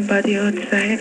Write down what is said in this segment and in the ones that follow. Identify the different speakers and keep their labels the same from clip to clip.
Speaker 1: Body outside.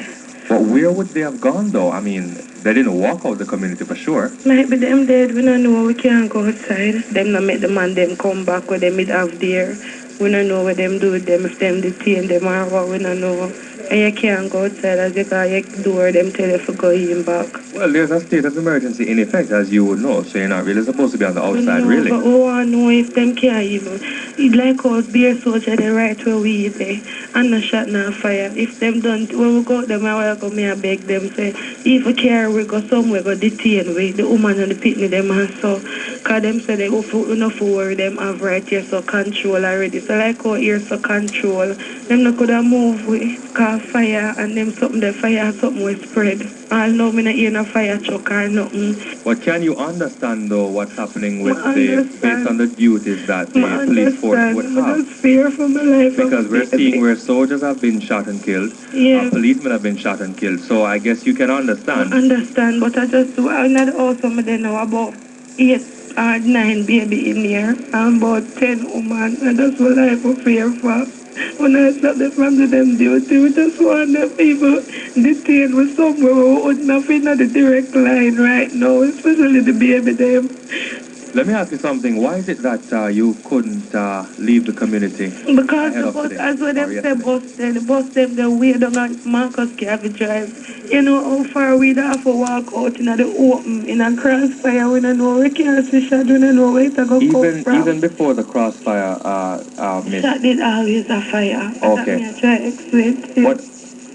Speaker 2: But where would they have gone though? I mean, they didn't walk out the community for sure.
Speaker 1: Might be them dead, we don't know, we can't go outside. Them not make the man them come back where them it have there. We don't know what them do with them, if them detain them or what, we don't know. And you can't go outside as you got your door, them tell you to go in back.
Speaker 2: Well, there's a state of emergency in effect, as you would know, so you're not really supposed to be on the outside,
Speaker 1: No,
Speaker 2: really.
Speaker 1: but we want to know if them can't even. It's like us, beer soldier, they right where we is there. And no shot, no fire. If them don't, when we go out them, I will go me and beg them, say, if we care, we go somewhere, go detain we, the woman and the picnic, them and so. Because them say they go for enough worry, them have right here, so control already. So like out here, so control. Them not could have moved with car fire, and them something, the fire, something will spread. I know me not hear no fire truck or nothing.
Speaker 2: But can you understand though what's happening with based on the duties that the police force would have?
Speaker 1: I fear for my life.
Speaker 2: Because we're seeing where soldiers have been shot and killed, policemen have been shot and killed. So I guess you can understand.
Speaker 1: I understand, but I just do. I'm not also there now about 8 or 9 baby in here and about 10 women, and that's what I fear for. When I stop the family them duty, we just want the people detained with somewhere we would nothing at the direct line right now, especially the baby them.
Speaker 2: Let me ask you something. Why is it that you couldn't leave the community?
Speaker 1: Because the bus, as when them say the bus them the way down at Marcus Garvey Drive. You know how far we have to walk out in the open, in a crossfire, we don't know, we can't see shot, we don't know where to go come from.
Speaker 2: Even before the crossfire, miss?
Speaker 1: Shot did always a fire.
Speaker 2: Okay.
Speaker 1: That I try to explain.
Speaker 2: But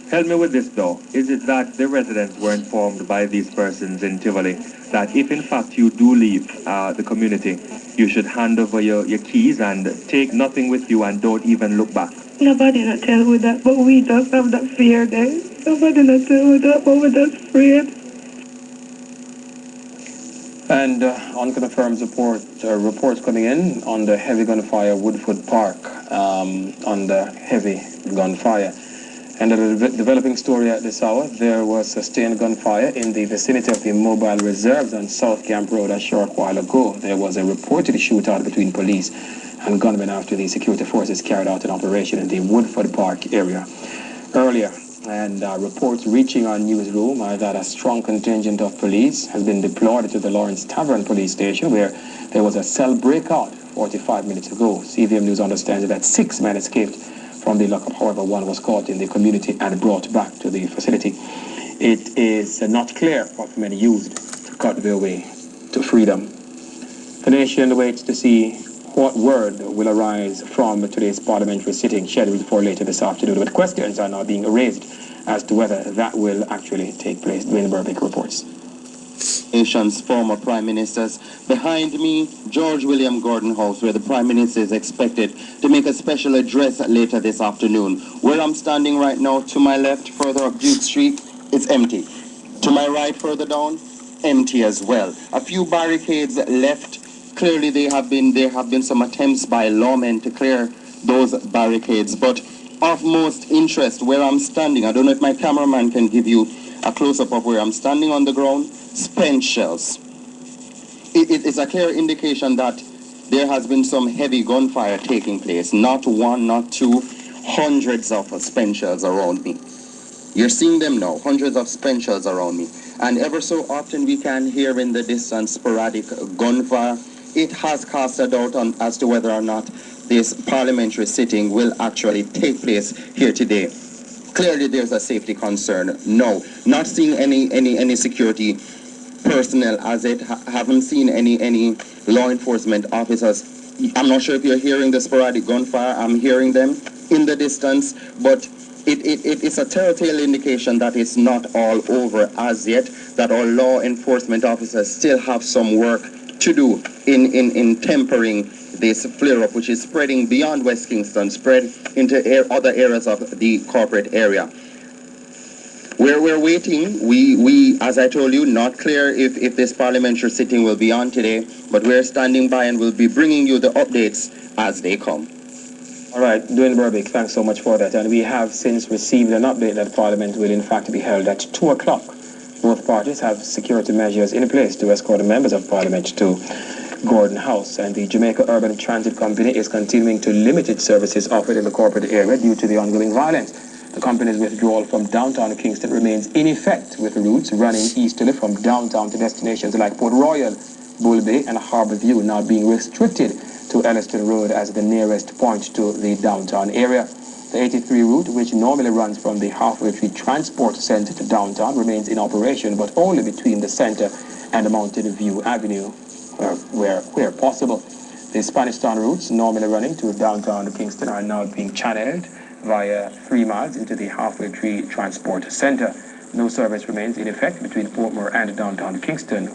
Speaker 2: help me with this though. Is it that the residents were informed by these persons in Tivoli that if in fact you do leave the community, you should hand over your keys and take nothing with you and don't even look back?
Speaker 1: Nobody not tell me that, but we just have that fear there. Nobody not tell me that, but we're just afraid.
Speaker 3: And unconfirmed reports coming in on the heavy gunfire Woodford Park, on the heavy gunfire. And a developing story at this hour, there was sustained gunfire in the vicinity of the mobile reserves on South Camp Road a short while ago. There was a reported shootout between police and gunmen after the security forces carried out an operation in the Woodford Park area earlier. And reports reaching our newsroom are that a strong contingent of police has been deployed to the Lawrence Tavern police station, where there was a cell breakout 45 minutes ago. CVM News understands that 6 men escaped from the lockup. However, one was caught in the community and brought back to the facility. It is not clear what men used to cut their way to freedom. The nation waits to see what word will arise from today's parliamentary sitting scheduled for later this afternoon, but questions are now being raised as to whether that will actually take place. Dwayne Burbick reports.
Speaker 4: Nation's former prime ministers. Behind me, George William Gordon House, where the prime minister is expected to make a special address later this afternoon. Where I'm standing right now, to my left, further up Duke Street, it's empty. To my right, further down, empty as well. A few barricades left. Clearly, there have been some attempts by lawmen to clear those barricades. But of most interest, where I'm standing, I don't know if my cameraman can give you a close-up of where I'm standing on the ground. Spent shells. It's a clear indication that there has been some heavy gunfire taking place. Not one, not two, hundreds of spent shells around me. You're seeing them now, hundreds of spent shells around me. And ever so often we can hear in the distance sporadic gunfire. It has cast a doubt on as to whether or not this parliamentary sitting will actually take place here today. Clearly there's a safety concern. No, not seeing any security personnel as it. Haven't seen any law enforcement officers. I'm not sure if you're hearing the sporadic gunfire. I'm hearing them in the distance, but it's a telltale indication that it's not all over as yet, that our law enforcement officers still have some work to do in tempering this flare-up, which is spreading beyond West Kingston, spread into other areas of the corporate area. Where we're waiting, we, as I told you, not clear if this parliamentary sitting will be on today, but we're standing by and we'll be bringing you the updates as they come.
Speaker 3: All right, Dwayne Burbick, thanks so much for that. And we have since received an update that Parliament will in fact be held at 2 o'clock. Both parties have security measures in place to escort the members of Parliament to Gordon House, and the Jamaica Urban Transit Company is continuing to limit its services offered in the corporate area due to the ongoing violence. The company's withdrawal from downtown Kingston remains in effect, with routes running easterly from downtown to destinations like Port Royal, Bull Bay, and Harbour View now being restricted to Elliston Road as the nearest point to the downtown area. The 83 route, which normally runs from the Halfway Tree Transport Center to downtown, remains in operation, but only between the center and Mountain View Avenue, where possible. The Spanish Town routes, normally running to downtown Kingston, are now being channeled via 3 miles into the Halfway Tree Transport Center. No service remains in effect between Portmore and downtown Kingston,